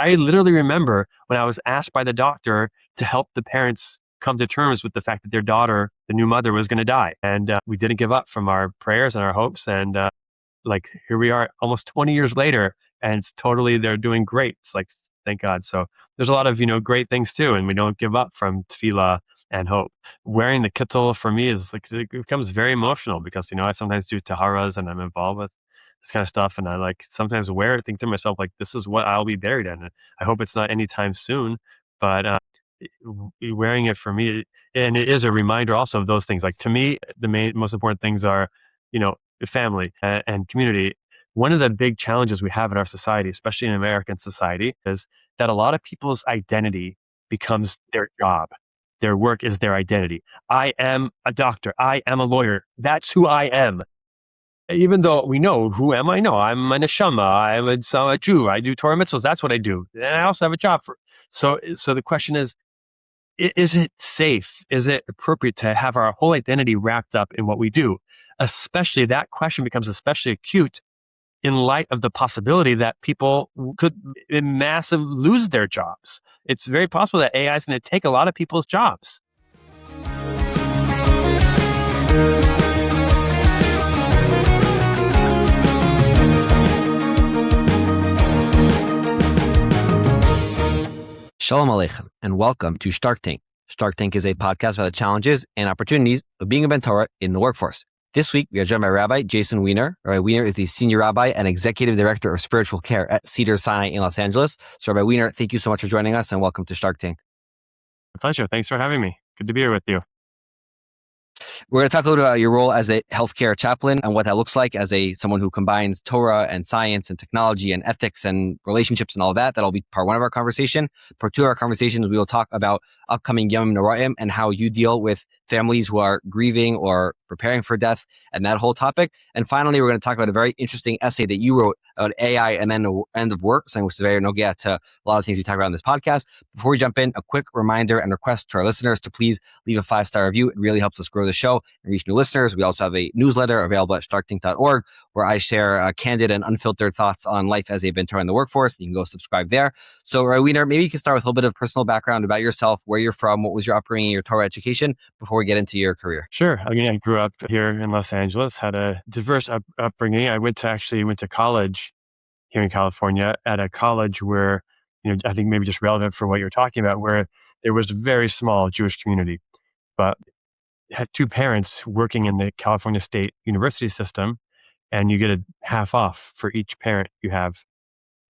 I literally remember when I was asked by the doctor to help the parents come to terms with the fact that their daughter, the new mother, was going to die. And we didn't give up from our prayers and our hopes. And like here we are almost 20 years later, and it's totally, they're doing great. It's like, thank God. So there's a lot of, great things too. And we don't give up from tefillah and hope. Wearing the kittel for me is like, it becomes very emotional because, I sometimes do taharas and I'm involved with this kind of stuff. And I like sometimes wear it, think to myself, like, this is what I'll be buried in. And I hope it's not anytime soon, but wearing it for me, and it is a reminder also of those things. Like to me, the most important things are, family and community. One of the big challenges we have in our society, especially in American society, is that a lot of people's identity becomes their job. Their work is their identity. I am a doctor. I am a lawyer. That's who I am. Even though we know, who am I? No, I'm a neshama. I'm a Jew. I do Torah mitzvahs. That's what I do. And I also have a job for. So the question is it safe? Is it appropriate to have our whole identity wrapped up in what we do? Especially that question becomes especially acute in light of the possibility that people could in massive lose their jobs. It's very possible that AI is going to take a lot of people's jobs. Shalom Aleichem, and welcome to Stark Tank. Stark Tank is a podcast about the challenges and opportunities of being a Ben Torah in the workforce. This week, we are joined by Rabbi Jason Weiner. Rabbi Weiner is the Senior Rabbi and Executive Director of Spiritual Care at Cedars Sinai in Los Angeles. So Rabbi Weiner, thank you so much for joining us and welcome to Stark Tank. My pleasure. Thanks for having me. Good to be here with you. We're going to talk a little bit about your role as a healthcare chaplain and what that looks like as someone who combines Torah and science and technology and ethics and relationships and all that. That'll be part one of our conversation. Part two of our conversation, we will talk about upcoming Yom Noraim and how you deal with families who are grieving or preparing for death and that whole topic. And finally, we're going to talk about a very interesting essay that you wrote about AI and then the end of work, something which is very nogea to a lot of things we talk about on this podcast. Before we jump in, a quick reminder and request to our listeners to please leave a 5-star review. It really helps us grow the show and reach new listeners. We also have a newsletter available at starktank.org where I share candid and unfiltered thoughts on life as a Ben Torah in the workforce. You can go subscribe there. So, Rabbi Weiner, maybe you can start with a little bit of personal background about yourself, where you're from, what was your upbringing, your Torah education, before we get into your career. Sure. I mean, I grew up here in Los Angeles, had a diverse upbringing. I went to college here in California at a college where, I think maybe just relevant for what you're talking about, where there was a very small Jewish community, but had two parents working in the California State University system, and you get a half off for each parent you have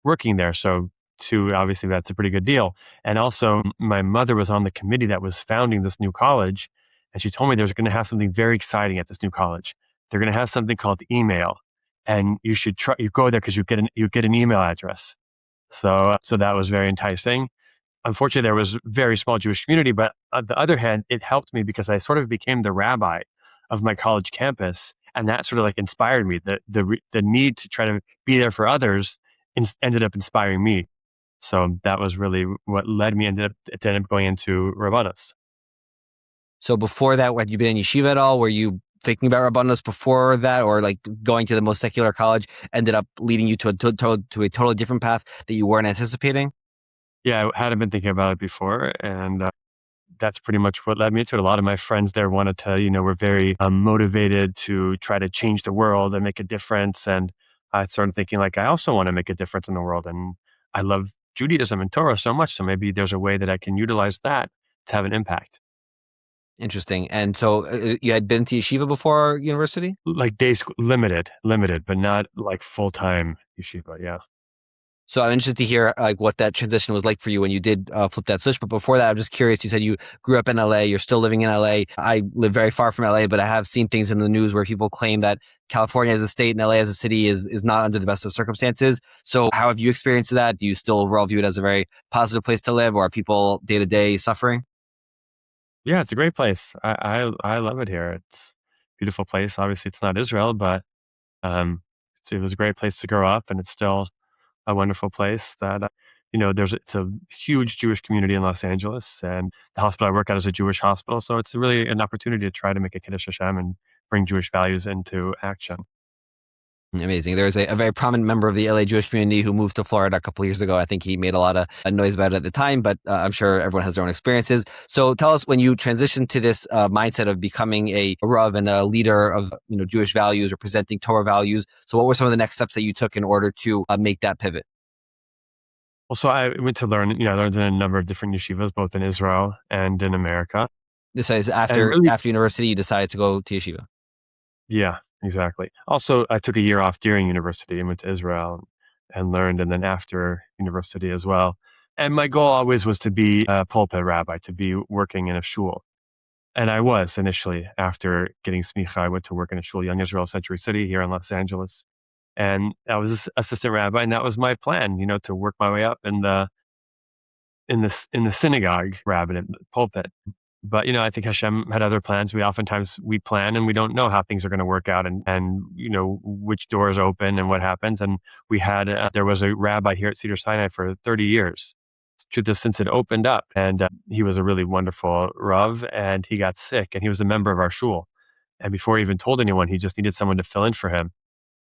working there. So obviously that's a pretty good deal. And also my mother was on the committee that was founding this new college. And she told me there's going to have something very exciting at this new college. They're going to have something called email, and you should you go there because you get an email address. So that was very enticing. Unfortunately, there was a very small Jewish community, but on the other hand, it helped me because I sort of became the rabbi of my college campus, and that sort of like inspired me. The need to try to be there for others ended up inspiring me. So that was really what led me to end up going into Rabbanos. So before that, had you been in yeshiva at all? Were you thinking about Rabbanos before that, or like going to the most secular college ended up leading you to a totally different path that you weren't anticipating? Yeah, I hadn't been thinking about it before, and that's pretty much what led me to it. A lot of my friends there wanted to, were very motivated to try to change the world and make a difference. And I started thinking, like, I also want to make a difference in the world. And I love Judaism and Torah so much. So maybe there's a way that I can utilize that to have an impact. Interesting. And so you had been to yeshiva before university? Like day school, limited, but not like full-time yeshiva. Yeah. So I'm interested to hear like what that transition was like for you when you did flip that switch. But before that, I'm just curious. You said you grew up in LA. You're still living in LA. I live very far from LA, but I have seen things in the news where people claim that California as a state and LA as a city is not under the best of circumstances. So how have you experienced that? Do you still overall view it as a very positive place to live, or are people day to day suffering? Yeah, it's a great place. I love it here. It's a beautiful place. Obviously, it's not Israel, but it was a great place to grow up, and it's still a wonderful place that, it's a huge Jewish community in Los Angeles, and the hospital I work at is a Jewish hospital. So it's really an opportunity to try to make a Kiddush Hashem and bring Jewish values into action. Amazing. There's a very prominent member of the LA Jewish community who moved to Florida a couple of years ago. I think he made a lot of noise about it at the time, but I'm sure everyone has their own experiences. So tell us, when you transitioned to this mindset of becoming a Rav and a leader of Jewish values or presenting Torah values. So what were some of the next steps that you took in order to make that pivot? Well, so I went to learn, I learned in a number of different yeshivas, both in Israel and in America. This is And after really, university, you decided to go to yeshiva. yeah, exactly. Also, I took a year off during university and went to Israel and learned, and then after university as well. And my goal always was to be a pulpit rabbi, to be working in a shul. And I was initially. After getting smicha, I went to work in a shul, Young Israel Century City here in Los Angeles. And I was assistant rabbi, and that was my plan, to work my way up in the synagogue rabbinate pulpit. But I think Hashem had other plans. We plan and we don't know how things are going to work out, and which doors open and what happens. And there was a rabbi here at Cedars Sinai for 30 years. Truth is, since it opened up, and he was a really wonderful Rav, and he got sick, and he was a member of our shul. And before he even told anyone, he just needed someone to fill in for him.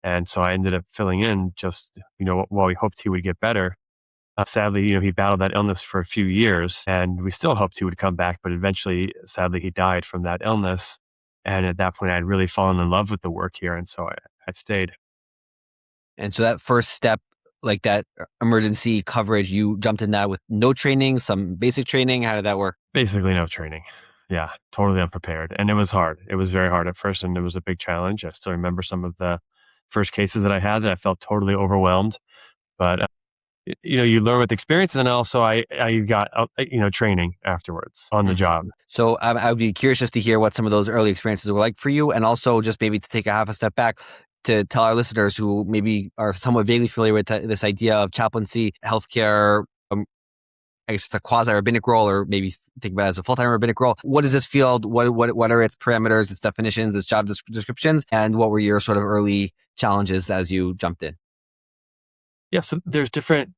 And so I ended up filling in just while we hoped he would get better. Sadly, he battled that illness for a few years, and we still hoped he would come back, but eventually, sadly, he died from that illness. And at that point, I had really fallen in love with the work here, and so I stayed. And so that first step, like that emergency coverage, you jumped in that with no training, some basic training. How did that work? Basically, no training. Yeah, totally unprepared. And it was hard. It was very hard at first, and it was a big challenge. I still remember some of the first cases that I had that I felt totally overwhelmed. But you learn with experience, and then also I got training afterwards on the job. So I would be curious just to hear what some of those early experiences were like for you, and also just maybe to take a half a step back to tell our listeners who maybe are somewhat vaguely familiar with this idea of chaplaincy, healthcare. I guess it's a quasi-rabbinic role, or maybe think about it as a full-time rabbinic role. What is this field? What are its parameters, its definitions, its job descriptions, and what were your sort of early challenges as you jumped in? Yeah, so there's different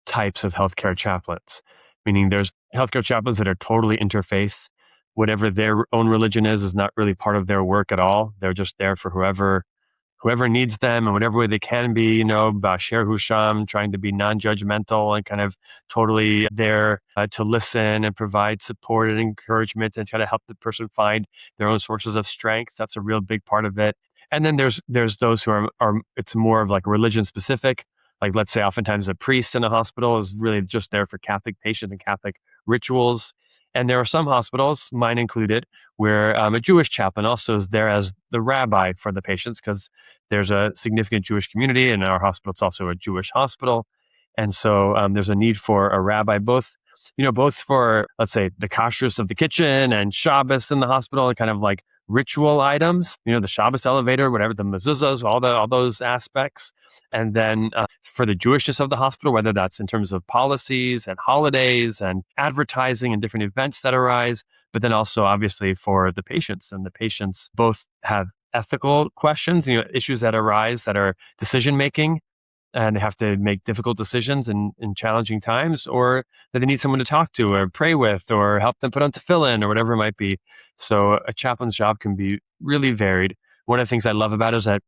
types of healthcare chaplains, meaning there's healthcare chaplains that are totally interfaith. Whatever their own religion is not really part of their work at all. They're just there for whoever needs them in whatever way they can be, Basher Husham, trying to be non-judgmental and kind of totally there to listen and provide support and encouragement and try to help the person find their own sources of strength. That's a real big part of it. And then there's those who are it's more of like religion specific. Like, let's say oftentimes a priest in a hospital is really just there for Catholic patients and Catholic rituals. And there are some hospitals, mine included, where a Jewish chaplain also is there as the rabbi for the patients, because there's a significant Jewish community. In our hospital, it's also a Jewish hospital. And so there's a need for a rabbi, both for, let's say, the kashrus of the kitchen and Shabbos in the hospital, and kind of like ritual items, the Shabbos elevator, whatever, the mezuzahs, all those aspects. And then for the Jewishness of the hospital, whether that's in terms of policies and holidays and advertising and different events that arise, but then also obviously for the patients. And the patients both have ethical questions, issues that arise that are decision making, and they have to make difficult decisions in challenging times, or that they need someone to talk to or pray with or help them put on tefillin or whatever it might be. So a chaplain's job can be really varied. One of the things I love about it is that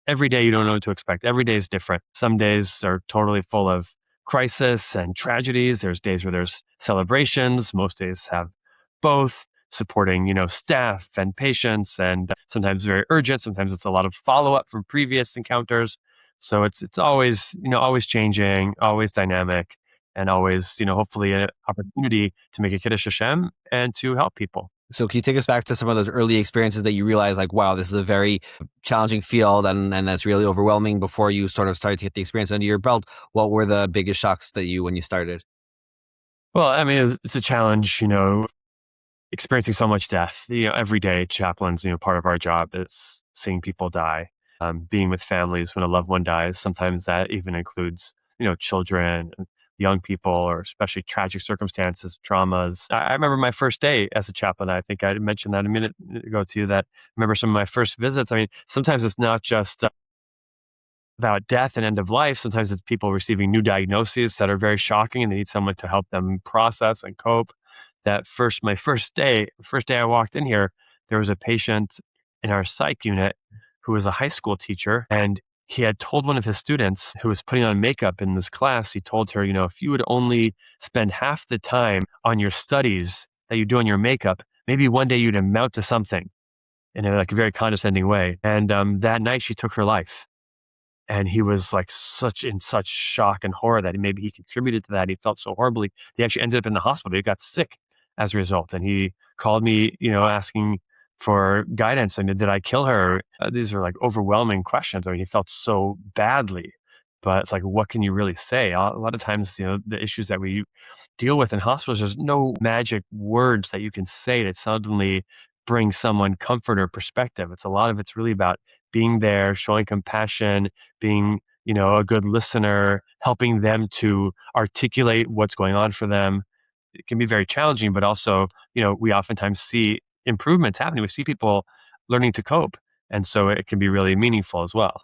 every day you don't know what to expect. Every day is different. Some days are totally full of crisis and tragedies. There's days where there's celebrations. Most days have both, supporting, staff and patients, and sometimes very urgent. Sometimes it's a lot of follow-up from previous encounters. So it's always, always changing, always dynamic, and always, hopefully an opportunity to make a Kiddush Hashem and to help people. So can you take us back to some of those early experiences that you realized, like, wow, this is a very challenging field and that's really overwhelming, before you sort of started to get the experience under your belt? What were the biggest shocks when you started? Well, I mean, it's a challenge, experiencing so much death. Every day, chaplains, part of our job is seeing people die, being with families when a loved one dies. Sometimes that even includes, children, young people, or especially tragic circumstances, traumas. I remember my first day as a chaplain. I think I mentioned that a minute ago to you, that I remember some of my first visits. I mean, sometimes it's not just about death and end of life. Sometimes it's people receiving new diagnoses that are very shocking, and they need someone to help them process and cope. My first day I walked in here, there was a patient in our psych unit who was a high school teacher, and he had told one of his students who was putting on makeup in this class, he told her, if you would only spend half the time on your studies that you do on your makeup, maybe one day you'd amount to something, in a very condescending way. And that night she took her life. And he was in such shock and horror that maybe he contributed to that. He felt so horribly. He actually ended up in the hospital. He got sick as a result. And he called me, asking for guidance. And did I kill her? These are overwhelming questions. I mean, he felt so badly. But it's what can you really say? A lot of times, the issues that we deal with in hospitals, there's no magic words that you can say that suddenly bring someone comfort or perspective. It's a lot of it's really about being there, showing compassion, being, a good listener, helping them to articulate what's going on for them. It can be very challenging, but also, we oftentimes see improvements happening. We see people learning to cope. And so it can be really meaningful as well.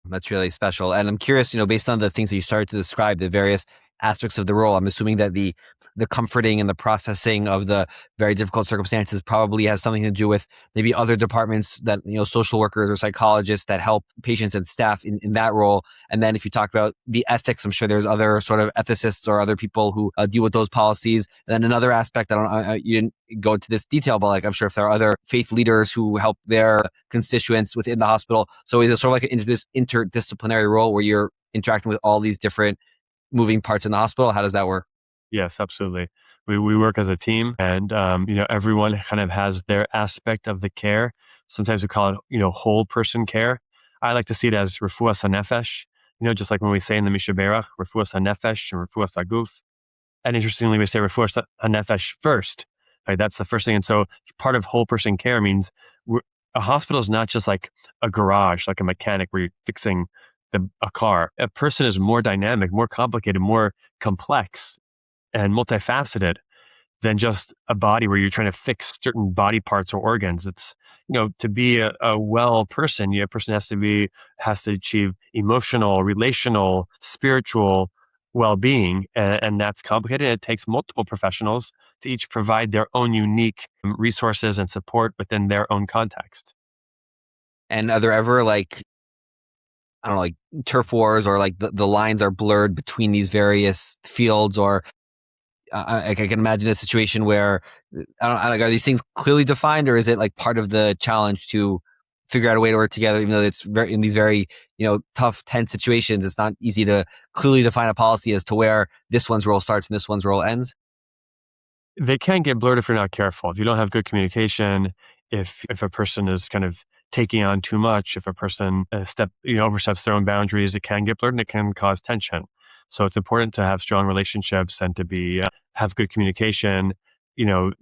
That's really special. And I'm curious, based on the things that you started to describe, the various aspects of the role, I'm assuming that the comforting and the processing of the very difficult circumstances probably has something to do with maybe other departments that, social workers or psychologists that help patients and staff in that role. And then if you talk about the ethics, I'm sure there's other sort of ethicists or other people who deal with those policies. And then another aspect, you didn't go into this detail, but I'm sure if there are other faith leaders who help their constituents within the hospital. So is it sort of this interdisciplinary role where you're interacting with all these different moving parts in the hospital? How does that work? Yes, absolutely. We work as a team, and everyone kind of has their aspect of the care. Sometimes we call it whole person care. I like to see it as refuas hanefesh. Just like when we say in the Mishnah Berach, refuas hanefesh and refuas haguf. And interestingly, we say refuas hanefesh first. Right, that's the first thing. And so part of whole person care means a hospital is not just like a garage, like a mechanic where you're fixing a car. A person is more dynamic, more complicated, more complex and multifaceted than just a body where you're trying to fix certain body parts or organs. It's, to be a well person, a person has to achieve emotional, relational, spiritual well-being, and that's complicated. It takes multiple professionals to each provide their own unique resources and support within their own context. And are there ever I don't know, turf wars or the lines are blurred between these various fields, or I can imagine a situation where are these things clearly defined, or is it part of the challenge to figure out a way to work together, even though it's very, in these very tough, tense situations, it's not easy to clearly define a policy as to where this one's role starts and this one's role ends? They can get blurred if you're not careful. If you don't have good communication, if a person is kind of taking on too much, if a person oversteps their own boundaries, it can get blurred and it can cause tension. So it's important to have strong relationships and to have good communication,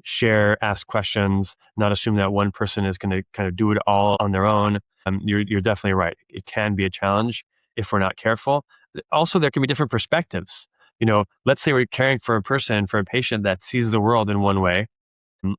share, ask questions, not assume that one person is going to kind of do it all on their own. You're definitely right. It can be a challenge if we're not careful. Also, there can be different perspectives. Let's say we're caring for a patient that sees the world in one way,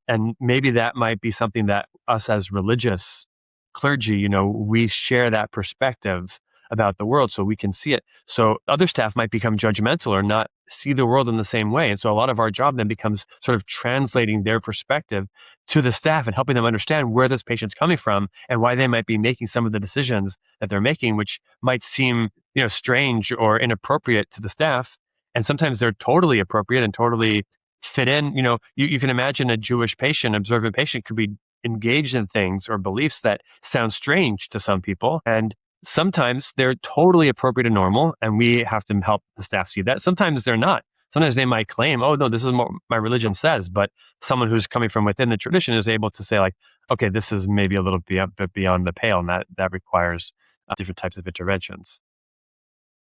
and maybe that might be something that us as religious clergy, we share that perspective about the world so we can see it. So other staff might become judgmental or not see the world in the same way. And so a lot of our job then becomes sort of translating their perspective to the staff and helping them understand where this patient's coming from and why they might be making some of the decisions that they're making, which might seem, strange or inappropriate to the staff. And sometimes they're totally appropriate and totally fit in. You can imagine a Jewish patient, observant patient could be engaged in things or beliefs that sound strange to some people. And sometimes they're totally appropriate and normal, and we have to help the staff see that. Sometimes they're not. Sometimes they might claim, oh, no, this is what my religion says. But someone who's coming from within the tradition is able to say, okay, this is maybe a little bit beyond the pale, and that requires different types of interventions.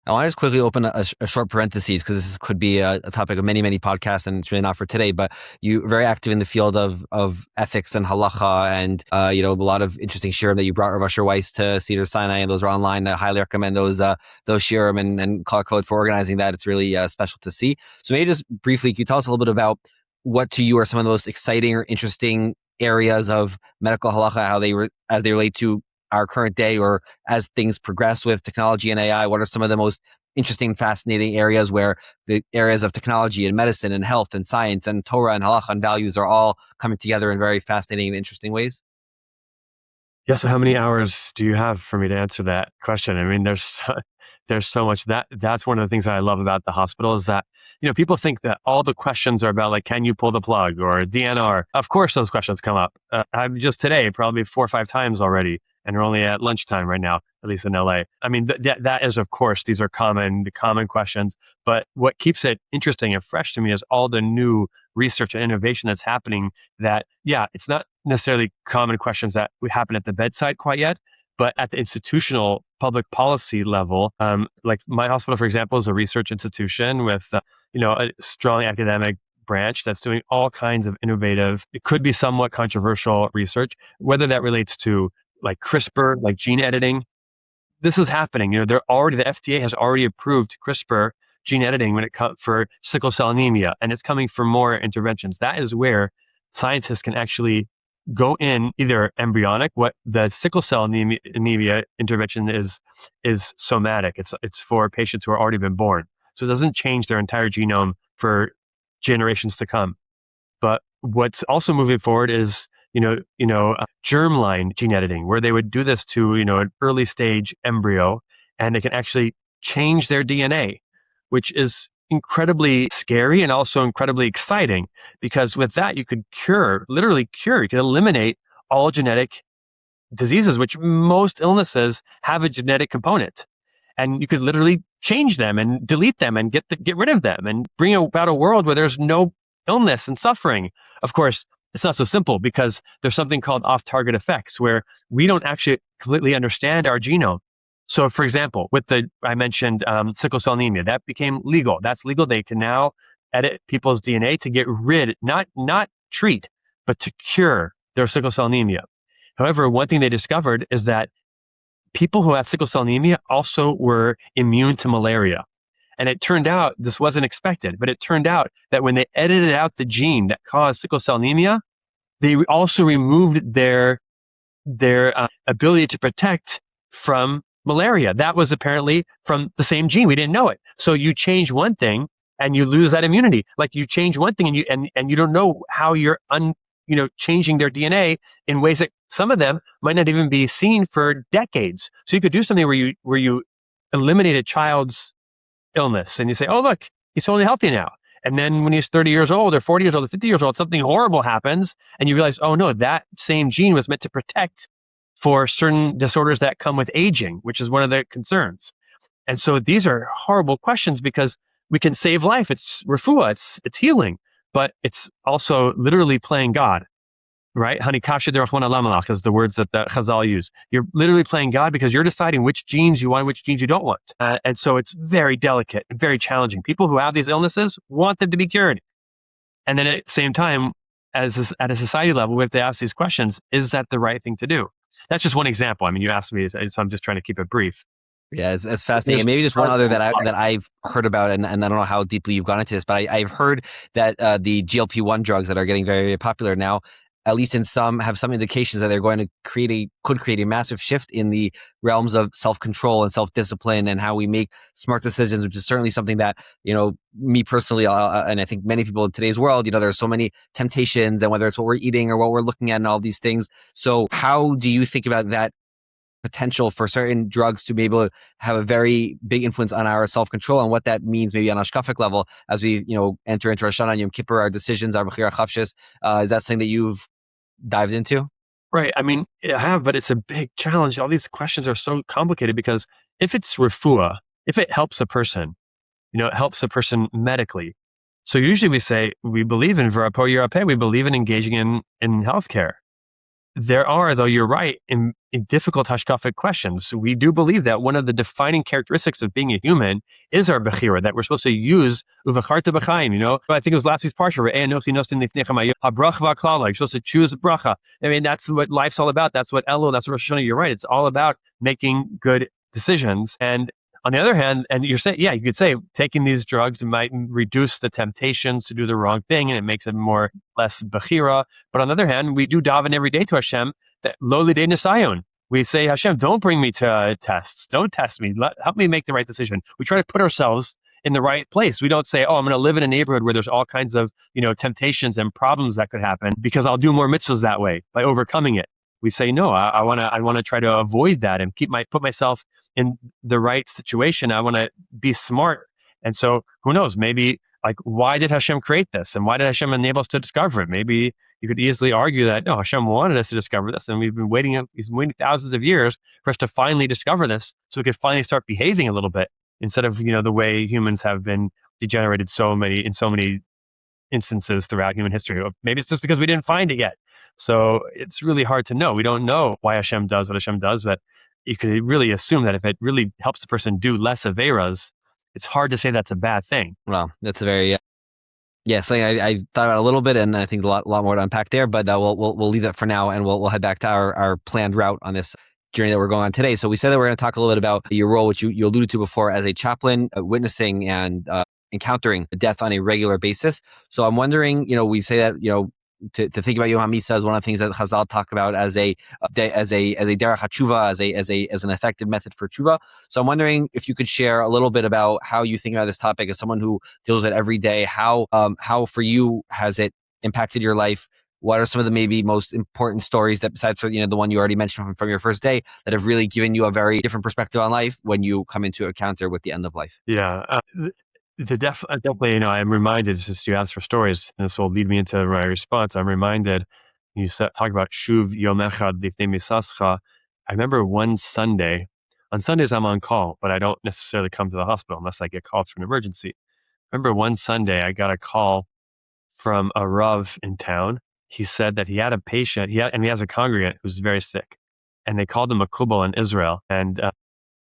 I want to just quickly open a short parentheses because this could be a topic of many, many podcasts, and it's really not for today. But you're very active in the field of ethics and halacha, and a lot of interesting shirim that you brought Rabbi Weiss to Cedars Sinai, and those are online. I highly recommend those shirim and call code for organizing that. It's really special to see. So maybe just briefly, can you tell us a little bit about what to you are some of the most exciting or interesting areas of medical halacha, as they relate to our current day, or as things progress with technology and AI? What are some of the most interesting, fascinating areas where the areas of technology and medicine and health and science and Torah and halacha and values are all coming together in very fascinating and interesting ways? Yeah. So how many hours do you have for me to answer that question? I mean, there's so much. That's one of the things that I love about the hospital is that, people think that all the questions are about like, can you pull the plug or DNR? Of course, those questions come up. I'm just today, probably 4 or 5 times already. And we're only at lunchtime right now, at least in LA. I mean, that is, of course, these are the common questions. But what keeps it interesting and fresh to me is all the new research and innovation that's happening that, yeah, it's not necessarily common questions that would happen at the bedside quite yet, but at the institutional public policy level, like my hospital, for example, is a research institution with, a strong academic branch that's doing all kinds of innovative, it could be somewhat controversial research, whether that relates to like CRISPR, like gene editing. This is happening. The FDA has already approved CRISPR gene editing when it comes for sickle cell anemia, and it's coming for more interventions. That is where scientists can actually go in either embryonic. What the sickle cell anemia intervention is somatic. It's for patients who are already been born, so it doesn't change their entire genome for generations to come. But what's also moving forward is, germline gene editing, where they would do this to, an early stage embryo, and they can actually change their DNA, which is incredibly scary and also incredibly exciting, because with that, you could literally cure, you could eliminate all genetic diseases, which most illnesses have a genetic component. And you could literally change them and delete them and get rid of them and bring about a world where there's no illness and suffering. Of course, it's not so simple because there's something called off-target effects where we don't actually completely understand our genome. So, for example, I mentioned sickle cell anemia, that became legal. That's legal. They can now edit people's DNA to get rid, not treat, but to cure their sickle cell anemia. However, one thing they discovered is that people who have sickle cell anemia also were immune to malaria. And it turned out, this wasn't expected, but it turned out that when they edited out the gene that caused sickle cell anemia, they also removed their ability to protect from malaria. That was apparently from the same gene. We didn't know it. So you change one thing and you lose that immunity. Like you change one thing and you don't know how you're changing their DNA in ways that some of them might not even be seen for decades. So you could do something where you eliminate a child's illness and you say, oh, look, he's totally healthy now. And then when he's 30 years old or 40 years old or 50 years old, something horrible happens and you realize, oh no, that same gene was meant to protect for certain disorders that come with aging, which is one of the concerns. And so these are horrible questions because we can save life. It's refuah, it's healing, but it's also literally playing God, right? Hanikasha derachman alamalach is the words that the Chazal use. You're literally playing God because you're deciding which genes you want, which genes you don't want. And so it's very delicate and very challenging. People who have these illnesses want them to be cured. And then at the same time, at a society level, we have to ask these questions, is that the right thing to do? That's just one example. I mean, you asked me, so I'm just trying to keep it brief. Yeah, it's fascinating. And maybe just one other that I've heard about, and I don't know how deeply you've gone into this, but I've heard that the GLP-1 drugs that are getting very, very popular now, at least in have some indications that they're going to could create a massive shift in the realms of self-control and self-discipline and how we make smart decisions, which is certainly something that, me personally, and I think many people in today's world, there's so many temptations, and whether it's what we're eating or what we're looking at and all these things. So how do you think about that potential for certain drugs to be able to have a very big influence on our self-control and what that means maybe on a hashkafic level as we, enter into Rosh Hashanah and Yom Kippur, our decisions, our bechira chavshis? Is that something that you've dived into? Right. I mean, I have, but it's a big challenge. All these questions are so complicated because if it's refuah, if it helps a person, it helps a person medically. So usually we say, we believe in v'rapo yirapeh, we believe in engaging in healthcare. There are, though you're right, in difficult hashkafic questions. We do believe that one of the defining characteristics of being a human is our bechira, that we're supposed to use uvacharta b'chaim, I think it was last week's parsha, you're supposed to choose bracha. I mean, that's what life's all about. That's what Elul, that's what Rosh Hashanah, you're right. It's all about making good decisions. And on the other hand, and you're saying, you could say taking these drugs might reduce the temptations to do the wrong thing, and it makes it less bechira. But on the other hand, we do daven every day to Hashem that lo lidei nisayon. We say, Hashem, don't bring me to tests. Don't test me. Help me make the right decision. We try to put ourselves in the right place. We don't say, I'm going to live in a neighborhood where there's all kinds of temptations and problems that could happen because I'll do more mitzvahs that way by overcoming it. we say, no, I want to try to avoid that and put myself in the right situation. I want to be smart. And so who knows, maybe like, why did Hashem create this? And why did Hashem enable us to discover it? Maybe you could easily argue that, no, Hashem wanted us to discover this. And he's waiting thousands of years for us to finally discover this so we could finally start behaving a little bit instead of, the way humans have been degenerated in so many instances throughout human history. Maybe it's just because we didn't find it yet. So it's really hard to know. We don't know why Hashem does what Hashem does, but you could really assume that if it really helps the person do less Averas, it's hard to say that's a bad thing. Well, that's a very, something I thought about a little bit, and I think a lot more to unpack there, but we'll leave that for now, and we'll head back to our planned route on this journey that we're going on today. So we said that we're going to talk a little bit about your role, which you alluded to before, as a chaplain, witnessing and encountering death on a regular basis. So I'm wondering, we say that, to think about Yom HaMisa is one of the things that Chazal talk about as a derech hatshuva, as an effective method for tshuva. So I'm wondering if you could share a little bit about how you think about this topic as someone who deals with it every day. How for you has it impacted your life? What are some of the maybe most important stories that, besides for the one you already mentioned from your first day, that have really given you a very different perspective on life when you come into encounter with the end of life? Yeah. Definitely, I'm reminded, since you asked for stories, and this will lead me into my response. I'm reminded, talk about Shuv Yom Echad Lifnei Misascha. I remember one Sunday, on Sundays I'm on call, but I don't necessarily come to the hospital unless I get called for an emergency. I remember one Sunday I got a call from a Rav in town. He said that he had a patient, and he has a congregant who's very sick, and they called him a Kubal in Israel, and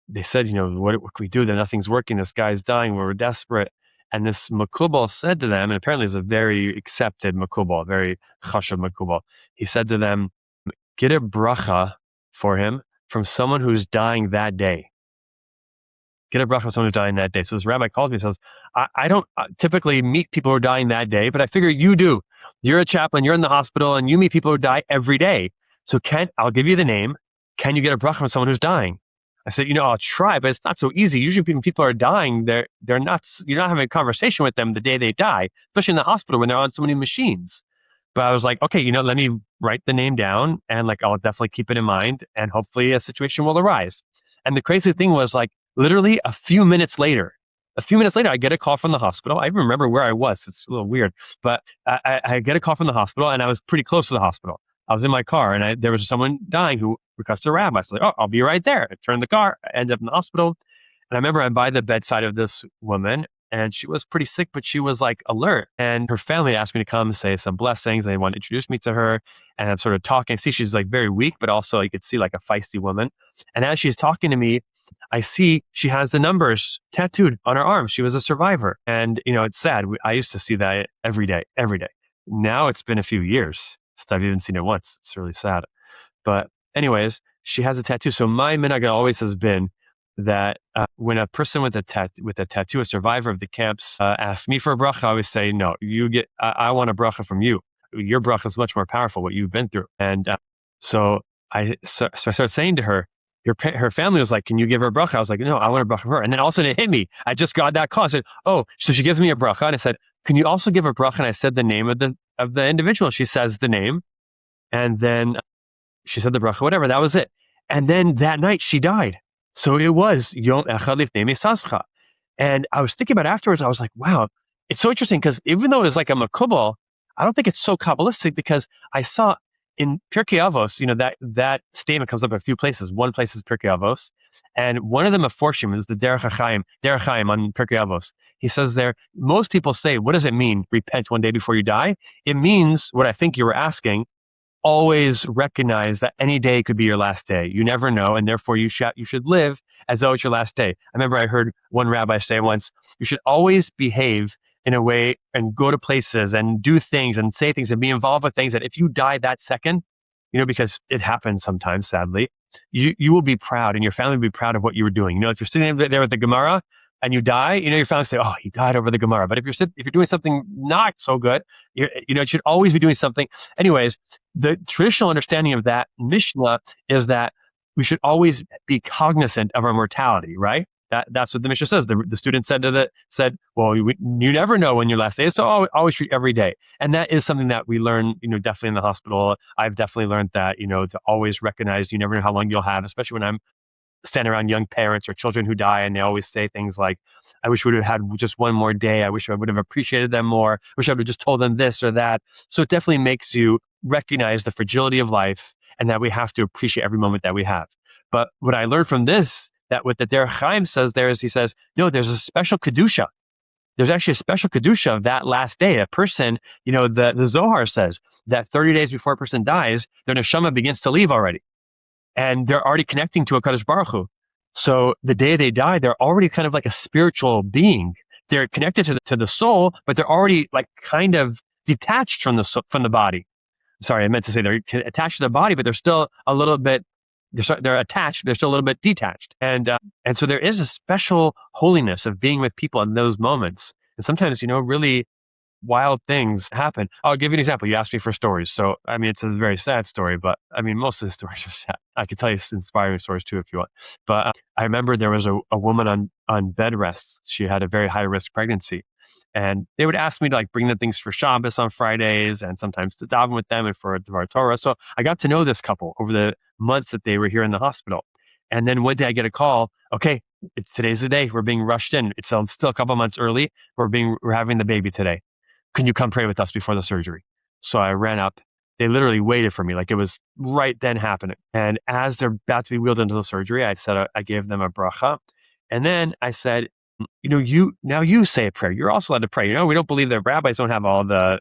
they said, what can we do? That nothing's working. This guy's dying. We're desperate. And this Makubal said to them, and apparently it's a very accepted Makubal, very chashav Makubal. He said to them, get a bracha for him from someone who's dying that day. Get a bracha from someone who's dying that day. So this rabbi calls me and says, I don't typically meet people who are dying that day, but I figure you do. You're a chaplain, you're in the hospital, and you meet people who die every day. So I'll give you the name. Can you get a bracha from someone who's dying? I said, I'll try, but it's not so easy. Usually when people are dying, they're not, you're not having a conversation with them the day they die, especially in the hospital when they're on so many machines. But I was like, okay, let me write the name down, and I'll definitely keep it in mind, and hopefully a situation will arise. And the crazy thing was, literally a few minutes later, I get a call from the hospital. I even remember where I was. It's a little weird, but I get a call from the hospital, and I was pretty close to the hospital. I was in my car, and there was someone dying who requested a rabbi. So I'll be right there. I turned the car. I ended up in the hospital. And I remember I'm by the bedside of this woman, and she was pretty sick, but she was alert. And her family asked me to come and say some blessings. They wanted to introduce me to her. And I'm sort of talking. See, she's very weak, but also you could see a feisty woman. And as she's talking to me, I see she has the numbers tattooed on her arm. She was a survivor. And, it's sad. I used to see that every day. Now it's been a few years since I've even seen it once. It's really sad. But anyways, she has a tattoo. So my minhag always has been that when a person with a tattoo, a survivor of the camps, asks me for a bracha, I always say, no, I want a bracha from you. Your bracha is much more powerful, what you've been through. And so I started saying to her, her family was like, can you give her a bracha? I was like, no, I want a bracha for her. And then all of a sudden it hit me. I just got that call. I said, oh, so she gives me a bracha. And I said, can you also give a bracha? And I said the name of the individual. She says the name. And then she said the bracha, whatever. That was it. And then that night she died. So it was Yom Echad Lifnei Misascha. And I was thinking about it afterwards. I was like, wow, it's so interesting because even though it's a makubal, I don't think it's so Kabbalistic because I saw in Pirkei Avos, that statement comes up a few places. One place is Pirkei Avos, and one of the Meforshim is the Derech Chaim on Pirkei Avos. He says there, most people say, what does it mean, repent one day before you die? It means what I think you were asking, always recognize that any day could be your last day. You never know, and therefore you should live as though it's your last day. I remember I heard one rabbi say once, you should always behave in a way and go to places and do things and say things and be involved with things that if you die that second, because it happens sometimes, sadly, you will be proud and your family will be proud of what you were doing. If you're sitting there with the Gemara and you die, your family say, oh, he died over the Gemara. But if you're doing something not so good, you should always be doing something. Anyways, the traditional understanding of that Mishnah is that we should always be cognizant of our mortality, right? That's what the Mishnah says. The student said, well, you never know when your last day is, so always treat every day. And that is something that we learn, definitely in the hospital. I've definitely learned that, to always recognize you never know how long you'll have, especially when I'm standing around young parents or children who die, and they always say things like, I wish we would have had just one more day. I wish I would have appreciated them more. I wish I would have just told them this or that. So it definitely makes you recognize the fragility of life and that we have to appreciate every moment that we have. But what I learned from this, that what the Derech Chaim says there is, he says, no, there's a special Kedusha. There's actually a special Kedusha of that last day. A person, the Zohar says that 30 days before a person dies, their neshama begins to leave already. And they're already connecting to a Kadosh Baruch Hu. So the day they die, they're already kind of like a spiritual being. They're connected to the soul, but they're already like kind of detached from the body. Sorry, I meant to say they're attached to the body, but they're still a little bit. They're attached. They're still a little bit detached, and so there is a special holiness of being with people in those moments. And sometimes, really wild things happen. I'll give you an example. You asked me for stories. So, it's a very sad story, but most of the stories are sad. I could tell you inspiring stories too, if you want. But I remember there was a woman on bed rest. She had a very high risk pregnancy. And they would ask me to bring them things for Shabbos on Fridays and sometimes to daven with them and for Dvar Torah. So I got to know this couple over the months that they were here in the hospital. And then one day I get a call. Okay, today's the day. We're being rushed in. It's still a couple months early. We're having the baby today. Can you come pray with us before the surgery? So I ran up. They literally waited for me. It was right then happening. And as they're about to be wheeled into the surgery, I gave them a bracha. And then I said, you say a prayer. You're also allowed to pray. We don't believe that rabbis don't have all the,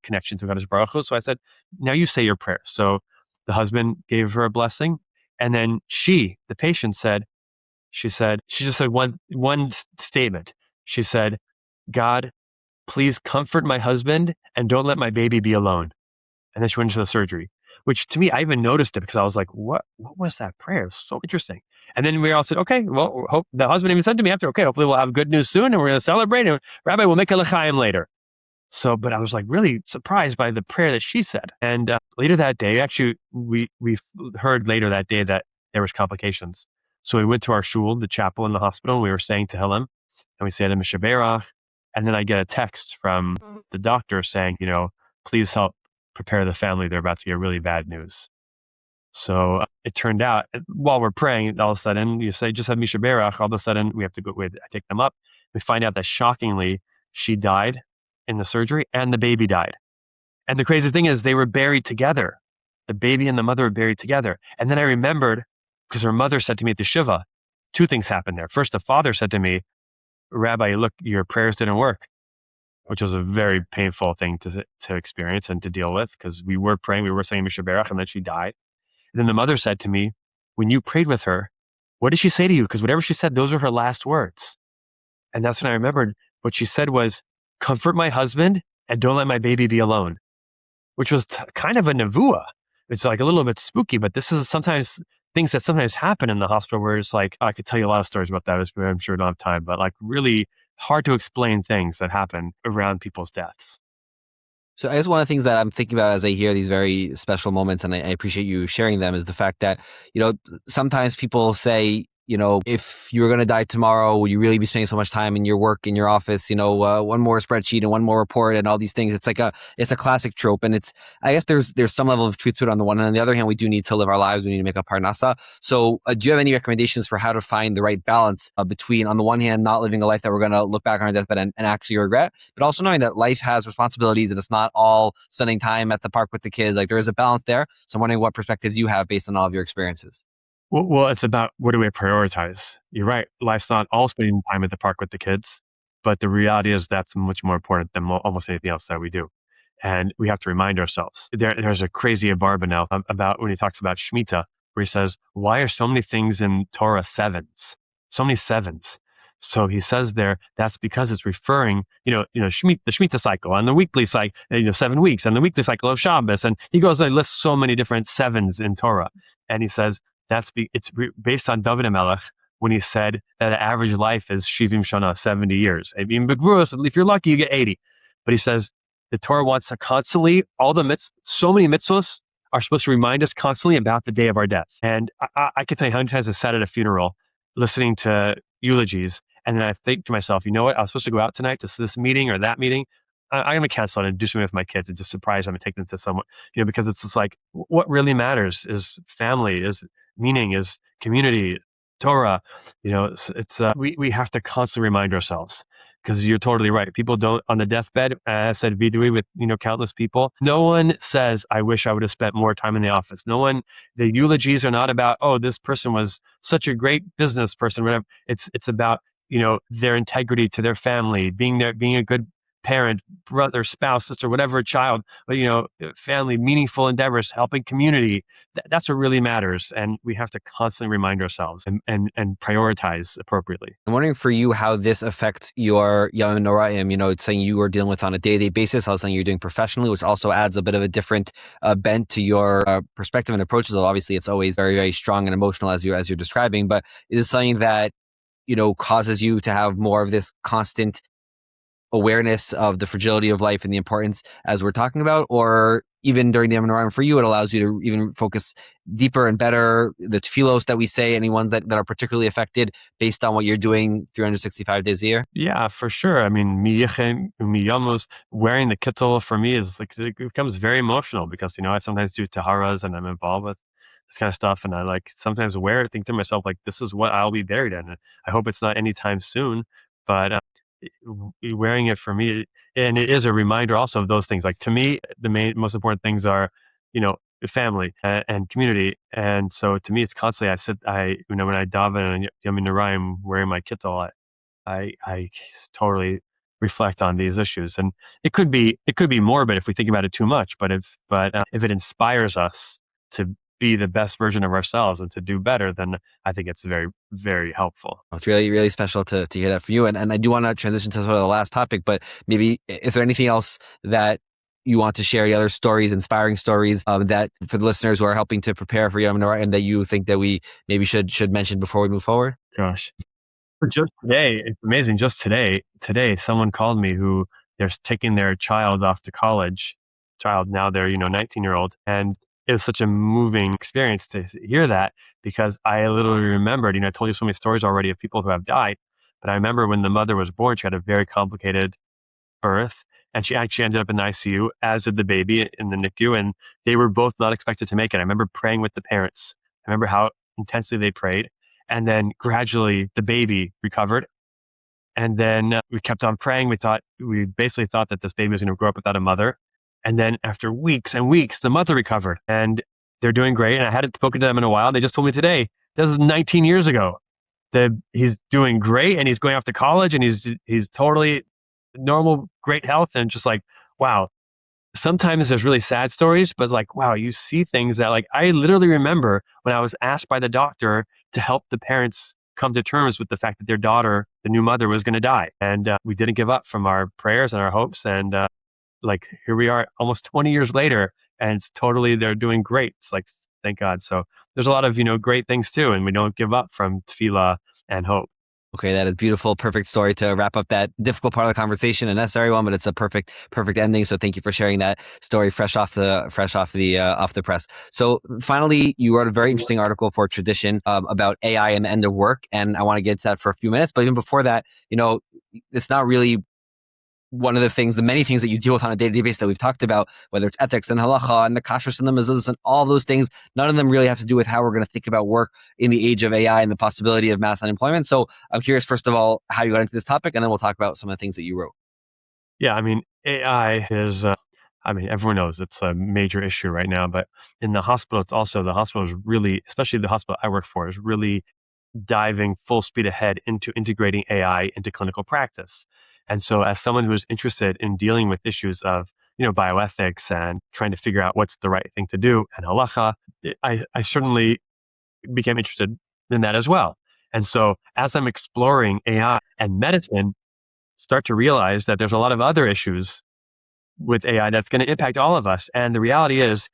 connection to Kadosh Baruch Hu. So I said, now you say your prayer. So the husband gave her a blessing. And then the patient she just said one statement. She said, God, please comfort my husband and don't let my baby be alone. And then she went into the surgery, which to me, I even noticed it because I was like, what was that prayer? It was so interesting. And then we all said, okay, well, hope the husband even said to me after, okay, hopefully we'll have good news soon and we're going to celebrate and Rabbi, we'll make a l'chaim later. So, but I was really surprised by the prayer that she said. And later that day, actually, we heard later that day that there was complications. So we went to our shul, the chapel in the hospital, and we were saying Tehillim, and we said Mishaberach. And then I get a text from the doctor saying, please help prepare the family. They're about to get really bad news. So it turned out while we're praying, all of a sudden you say, just have Misha Berach. All of a sudden we have to I take them up. We find out that shockingly she died in the surgery and the baby died. And the crazy thing is they were buried together. The baby and the mother were buried together. And then I remembered because her mother said to me at the Shiva, two things happened there. First, the father said to me, Rabbi, look, your prayers didn't work, which was a very painful thing to experience and to deal with because we were praying, we were saying Misha Berach, and then she died. And then the mother said to me, when you prayed with her, what did she say to you? Because whatever she said, those were her last words. And that's when I remembered what she said was, comfort my husband and don't let my baby be alone, which was kind of a nevuah. It's a little bit spooky, but this is sometimes things that sometimes happen in the hospital where it's I could tell you a lot of stories about that, but I'm sure I don't have time, but really hard to explain things that happen around people's deaths. So I guess one of the things that I'm thinking about as I hear these very special moments, and I appreciate you sharing them, is the fact that, sometimes people say, if you were going to die tomorrow, would you really be spending so much time in your work, in your office, one more spreadsheet and one more report and all these things? It's it's a classic trope. And I guess there's some level of truth to it on the one hand. On the other hand, we do need to live our lives. We need to make a parnasa. So do you have any recommendations for how to find the right balance between, on the one hand, not living a life that we're going to look back on our deathbed and actually regret, but also knowing that life has responsibilities and it's not all spending time at the park with the kids. There is a balance there. So I'm wondering what perspectives you have based on all of your experiences. Well, it's about what do we prioritize? You're right. Life's not all spending time at the park with the kids, but the reality is that's much more important than almost anything else that we do. And we have to remind ourselves. There's a crazy Abarbanel about when he talks about Shemitah, where he says, why are so many things in Torah sevens? So many sevens. So he says there, that's because it's referring, the Shemitah cycle and the weekly cycle, 7 weeks and the weekly cycle of Shabbos. And he goes and lists so many different sevens in Torah. And he says, it's based on David HaMelech when he said that the average life is Shivim Shana, 70 years. If you're lucky, you get 80. But he says the Torah wants to constantly, so many mitzvahs are supposed to remind us constantly about the day of our death. And I can tell you how many times I sat at a funeral listening to eulogies. And then I think to myself, you know what? I was supposed to go out tonight to this meeting or that meeting. I'm going to cancel it and do something with my kids and just surprise them and take them to someone, because it's just like what really matters is family, is meaning, is community, Torah. We have to constantly remind ourselves, because you're totally right. People don't on the deathbed. I said vidui with countless people. No one says, "I wish I would have spent more time in the office." No one. The eulogies are not about, "Oh, this person was such a great business person." Whatever. It's about their integrity to their family, being a good parent, brother, spouse, sister, whatever, child, but family, meaningful endeavors, helping community. That's what really matters, and we have to constantly remind ourselves and prioritize appropriately. I'm wondering for you how this affects your Yom Noraim. It's something you are dealing with on a day-to-day basis, how something you're doing professionally, which also adds a bit of a different bent to your perspective and approaches. Though obviously, it's always very, very strong and emotional as you're describing. But is it something that causes you to have more of this constant awareness of the fragility of life and the importance as we're talking about, or even during the Yom Noraim for you, it allows you to even focus deeper and better the tefillos that we say, any ones that are particularly affected based on what you're doing 365 days a year? Yeah, for sure. I mean, miyamos, wearing the kittel for me is like, it becomes very emotional because, I sometimes do taharas and I'm involved with this kind of stuff. And I sometimes wear it, think to myself, like, this is what I'll be buried in. I hope it's not anytime soon, but wearing it for me, and it is a reminder also of those things. Like to me, the most important things are, family and community. And so to me, it's constantly, when I daven and Yom Noraim wearing my kittel, I totally reflect on these issues, and it could be morbid if we think about it too much. But if it inspires us to be the best version of ourselves and to do better, then I think it's very, very helpful. It's really, really special to hear that from you. And I do want to transition to sort of the last topic, but maybe is there anything else that you want to share, the other stories, inspiring stories that for the listeners who are helping to prepare for Yom Noraim and that you think that we maybe should mention before we move forward? Gosh. Just today, it's amazing. Just today, someone called me who they're taking their child off to college. Child, now they're 19-year-old, and it was such a moving experience to hear that, because I literally remembered. I told you so many stories already of people who have died, but I remember when the mother was born, she had a very complicated birth, and she actually ended up in the ICU, as did the baby in the NICU, and they were both not expected to make it. I remember praying with the parents. I remember how intensely they prayed, and then gradually the baby recovered. And then we kept on praying. We basically thought that this baby was going to grow up without a mother. And then after weeks and weeks, the mother recovered, and they're doing great. And I hadn't spoken to them in a while. They just told me today, this is 19 years ago, that he's doing great and he's going off to college and he's totally normal, great health. And just like, wow. Sometimes there's really sad stories, but like, wow, you see things that, like, I literally remember when I was asked by the doctor to help the parents come to terms with the fact that their daughter, the new mother, was going to die. And we didn't give up from our prayers and our hopes. And here we are almost 20 years later, and they're doing great. It's like, thank God. So there's a lot of, great things too. And we don't give up from tefillah and hope. Okay, that is beautiful. Perfect story to wrap up that difficult part of the conversation, a necessary one, but it's a perfect ending. So thank you for sharing that story fresh off the press. So finally, you wrote a very interesting article for Tradition about AI and the end of work, and I want to get to that for a few minutes. But even before that, it's not really one of the many things that you deal with on a day-to-day basis that we've talked about, whether it's ethics and halacha and the kashrus and the mezuzahs and all those things, none of them really have to do with how we're going to think about work in the age of AI and the possibility of mass unemployment. So I'm curious, first of all, how you got into this topic, and then we'll talk about some of the things that you wrote. Yeah, I mean, AI is, everyone knows it's a major issue right now, but in the hospital, the hospital is really, especially the hospital I work for, is really diving full speed ahead into integrating AI into clinical practice. And so as someone who is interested in dealing with issues of, bioethics and trying to figure out what's the right thing to do and halacha, I certainly became interested in that as well. And so as I'm exploring AI and medicine, start to realize that there's a lot of other issues with AI that's going to impact all of us. And the reality is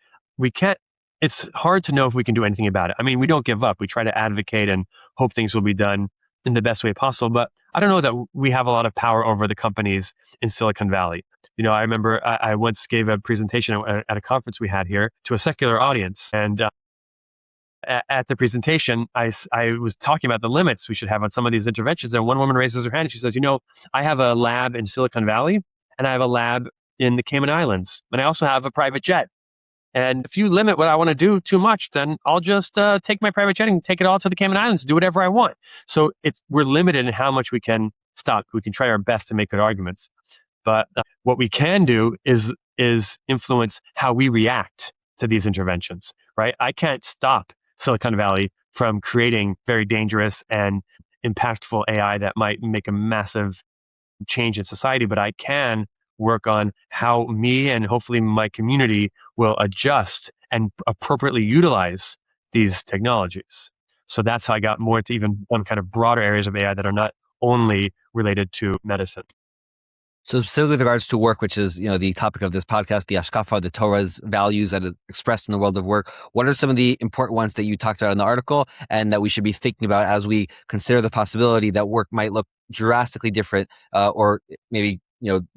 it's hard to know if we can do anything about it. I mean, we don't give up. We try to advocate and hope things will be done in the best way possible. But I don't know that we have a lot of power over the companies in Silicon Valley. I remember I once gave a presentation at a conference we had here to a secular audience. And at the presentation, I was talking about the limits we should have on some of these interventions. And one woman raises her hand and she says, I have a lab in Silicon Valley and I have a lab in the Cayman Islands. And I also have a private jet. And if you limit what I want to do too much, then I'll just take my private jet and take it all to the Cayman Islands, do whatever I want. So we're limited in how much we can stop. We can try our best to make good arguments. But what we can do is influence how we react to these interventions, right? I can't stop Silicon Valley from creating very dangerous and impactful AI that might make a massive change in society, but I can work on how me and hopefully my community will adjust and appropriately utilize these technologies. So that's how I got more to even one kind of broader areas of AI that are not only related to medicine. So specifically with regards to work, which is, the topic of this podcast, the Hashkafa, the Torah's values that is expressed in the world of work, what are some of the important ones that you talked about in the article and that we should be thinking about as we consider the possibility that work might look drastically different, or maybe,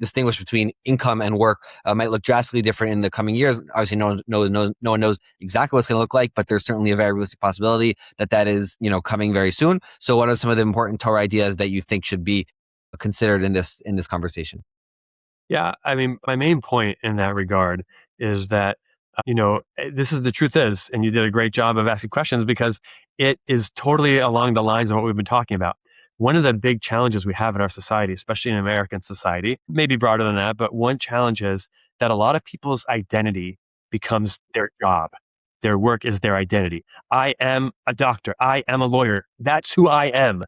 distinguish between income and work might look drastically different in the coming years? Obviously, no one knows exactly what it's going to look like, but there's certainly a very realistic possibility that is, coming very soon. So what are some of the important Torah ideas that you think should be considered in this conversation? Yeah, I mean, my main point in that regard is that, this is the truth is, and you did a great job of asking questions because it is totally along the lines of what we've been talking about. One of the big challenges we have in our society, especially in American society, maybe broader than that, but one challenge is that a lot of people's identity becomes their job. Their work is their identity. I am a doctor. I am a lawyer. That's who I am.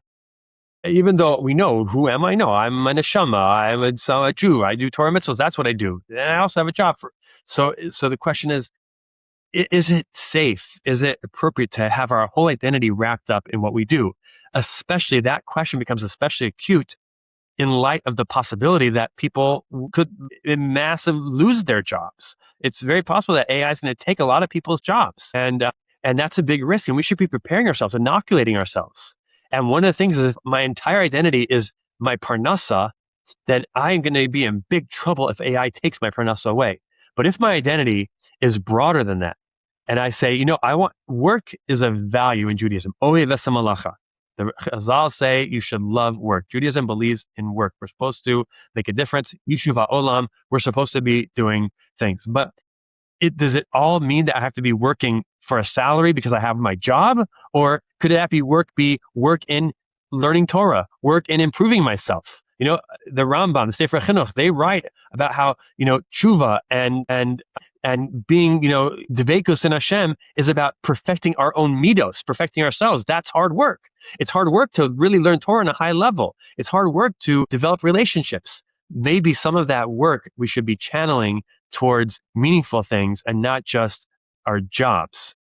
Even though we know, who am I? No, I'm a neshama. I'm a Jew. I do Torah mitzvahs. That's what I do. And I also have a job for. So the question is it safe? Is it appropriate to have our whole identity wrapped up in what we do? Especially that question becomes especially acute in light of the possibility that people could in massive lose their jobs. It's very possible that AI is going to take a lot of people's jobs, and that's a big risk. And we should be preparing ourselves, inoculating ourselves. And one of the things is, if my entire identity is my parnasa, then I am going to be in big trouble if AI takes my parnasa away. But if my identity is broader than that, and I say, I want work is a value in Judaism. Ohev eshamalacha. The Chazal say you should love work. Judaism believes in work. We're supposed to make a difference. Yishuv ha'olam. We're supposed to be doing things. But does it all mean that I have to be working for a salary because I have my job? Or could that be work in learning Torah, work in improving myself? The Rambam, the Sefer Chinuch, they write about how, tshuva and being, devekus in Hashem is about perfecting our own midos, perfecting ourselves. That's hard work. It's hard work to really learn Torah on a high level. It's hard work to develop relationships. Maybe some of that work we should be channeling towards meaningful things and not just our jobs.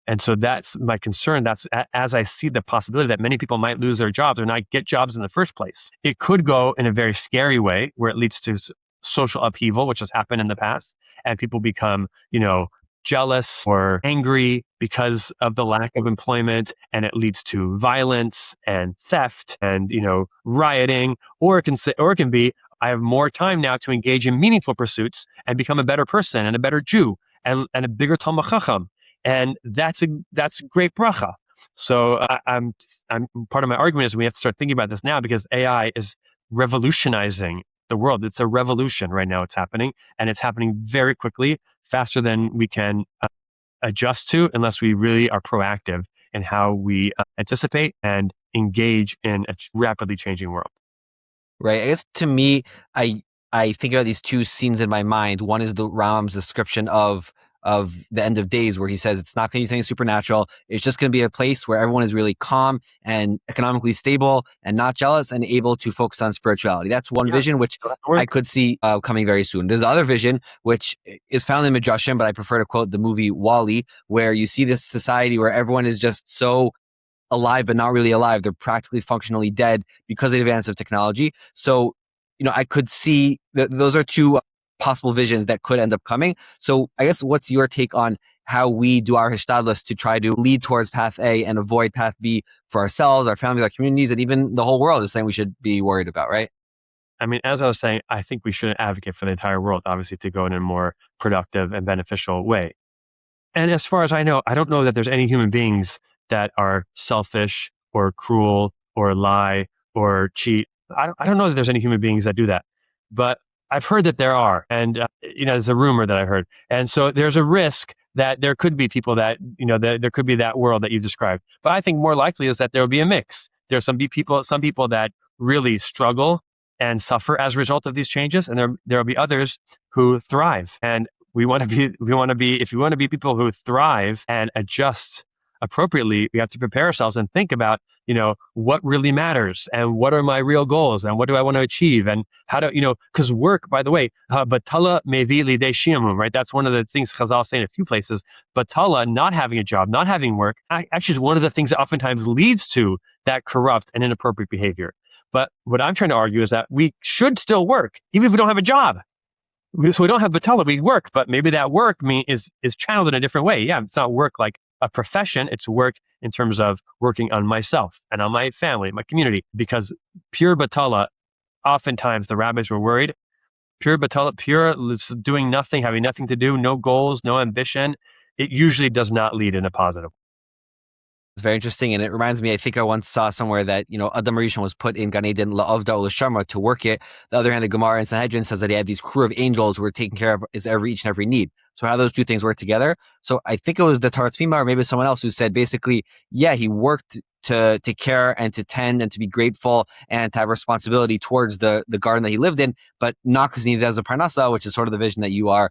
And so that's my concern. That's as I see the possibility that many people might lose their jobs or not get jobs in the first place. It could go in a very scary way where it leads to social upheaval, which has happened in the past, and people become, jealous or angry because of the lack of employment, and it leads to violence and theft and, rioting, or it can be, I have more time now to engage in meaningful pursuits and become a better person and a better Jew and a bigger Talmid Chacham. And that's a great bracha. So I'm part of my argument is we have to start thinking about this now because AI is revolutionizing the world. It's a revolution right now. It's happening, and it's happening very quickly, faster than we can adjust to unless we really are proactive in how we anticipate and engage in a rapidly changing world. Right. I guess to me, I think about these two scenes in my mind. One is the Rambam's description of the end of days, where he says it's not going to be something supernatural. It's just going to be a place where everyone is really calm and economically stable and not jealous and able to focus on spirituality. That's one vision, which I could see coming very soon. There's the other vision, which is found in Midrashim, but I prefer to quote the movie Wall-E, where you see this society where everyone is just so alive but not really alive. They're practically functionally dead because of the advance of technology. So, I could see that those are two possible visions that could end up coming. So I guess what's your take on how we do our hishtadlus to try to lead towards path A and avoid path B for ourselves, our families, our communities, and even the whole world is something we should be worried about, right? I mean, as I was saying, I think we should advocate for the entire world, obviously, to go in a more productive and beneficial way. And as far as I know, I don't know that there's any human beings that are selfish or cruel or lie or cheat. I don't know that there's any human beings that do that, but I've heard that there are, and there's a rumor that I heard, and so there's a risk that there could be people that there could be that world that you described. But I think more likely is that there will be a mix. There's some people that really struggle and suffer as a result of these changes, and there will be others who thrive. And if we want to be people who thrive and adjust appropriately, we have to prepare ourselves and think about, what really matters and what are my real goals and what do I want to achieve and how to, because work, by the way, batala mevi lidei shiamum, right? That's one of the things Chazal say in a few places. Batala, not having a job, not having work, actually is one of the things that oftentimes leads to that corrupt and inappropriate behavior. But what I'm trying to argue is that we should still work, even if we don't have a job. So we don't have batala, we work, but maybe that work is channeled in a different way. Yeah, it's not work like a profession, it's work in terms of working on myself and on my family, my community, because pure batala, oftentimes the rabbis were worried, pure batala, pure doing nothing, having nothing to do, no goals, no ambition, it usually does not lead in a positive. It's very interesting, and it reminds me, I think I once saw somewhere that, Adam Rishon was put in Gan Eden la'avda u'l'shama, to work it. The other hand, the Gemara in Sanhedrin says that he had these crew of angels who were taking care of each and every need. So how those two things work together? So I think it was the Torah or maybe someone else who said basically, yeah, he worked to take care and to tend and to be grateful and to have responsibility towards the garden that he lived in, but not because he needed it as a parnasa, which is sort of the vision that you are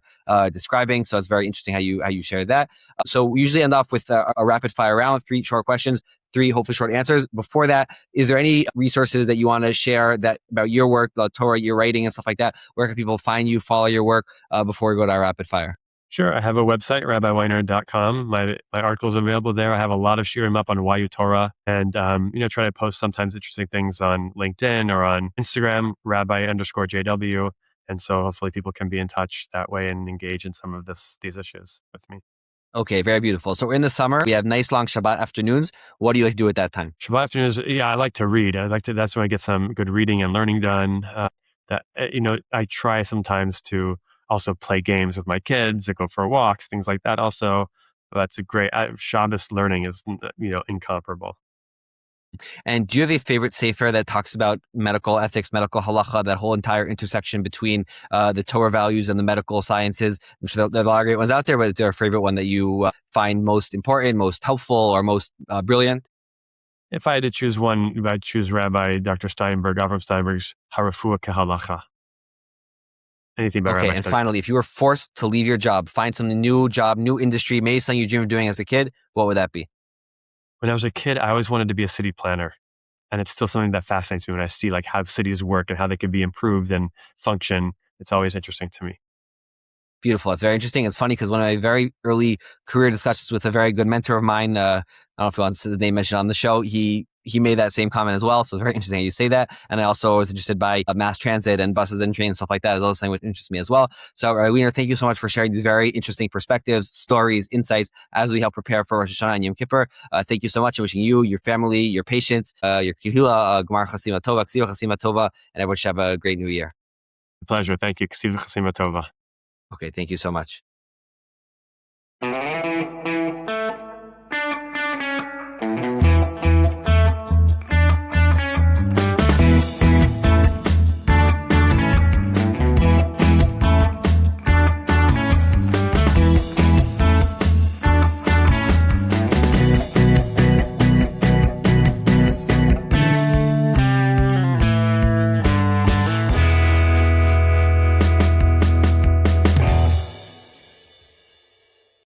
describing. So it's very interesting how you share that. So we usually end off with a rapid fire round, 3 short questions, 3 hopefully short answers. Before that, is there any resources that you want to share that about your work, the Torah, your writing and stuff like that? Where can people find you, follow your work before we go to our rapid fire? Sure. I have a website, rabbiweiner.com. My articles are available there. I have a lot of shiurim up on YU Torah and, try to post sometimes interesting things on LinkedIn or on Instagram, rabbi_JW. And so hopefully people can be in touch that way and engage in some of these issues with me. Okay, very beautiful. So in the summer, we have nice long Shabbat afternoons. What do you like to do at that time? Shabbat afternoons, yeah, I like to read. That's when I get some good reading and learning done. I try sometimes to also play games with my kids, I go for walks, things like that. Also, that's a great Shabbos learning is incomparable. And do you have a favorite sefer that talks about medical ethics, medical halacha, that whole entire intersection between the Torah values and the medical sciences? I'm sure there are a lot of great ones out there, but is there a favorite one that you find most important, most helpful, or most brilliant? If I had to choose one, I'd choose Rabbi Dr. Steinberg, Avram Steinberg's Harafua Kehalacha. Anything about Okay, Rabbi and Steinberg. finally, if you were forced to leave your job, find some new job, new industry, maybe something you dreamed of doing as a kid, what would that be? When I was a kid, I always wanted to be a city planner. And it's still something that fascinates me when I see like how cities work and how they could be improved and function. It's always interesting to me. Beautiful. It's very interesting. It's funny because one of my very early career discussions with a very good mentor of mine, I don't know if he wants his name mentioned on the show, he made that same comment as well. So it's very interesting how you say that. And I also was interested by mass transit and buses and trains, stuff like that. Is also something which interests me as well. So Weiner, thank you so much for sharing these very interesting perspectives, stories, insights as we help prepare for Rosh Hashanah and Yom Kippur. Thank you so much. I'm wishing you, your family, your patients, your kehila, Gmar Chasima Tova, Ksiva Chasima Tova, and everyone should have a great new year. Pleasure. Thank you. Ksiva Chasima Tova. Okay, thank you so much.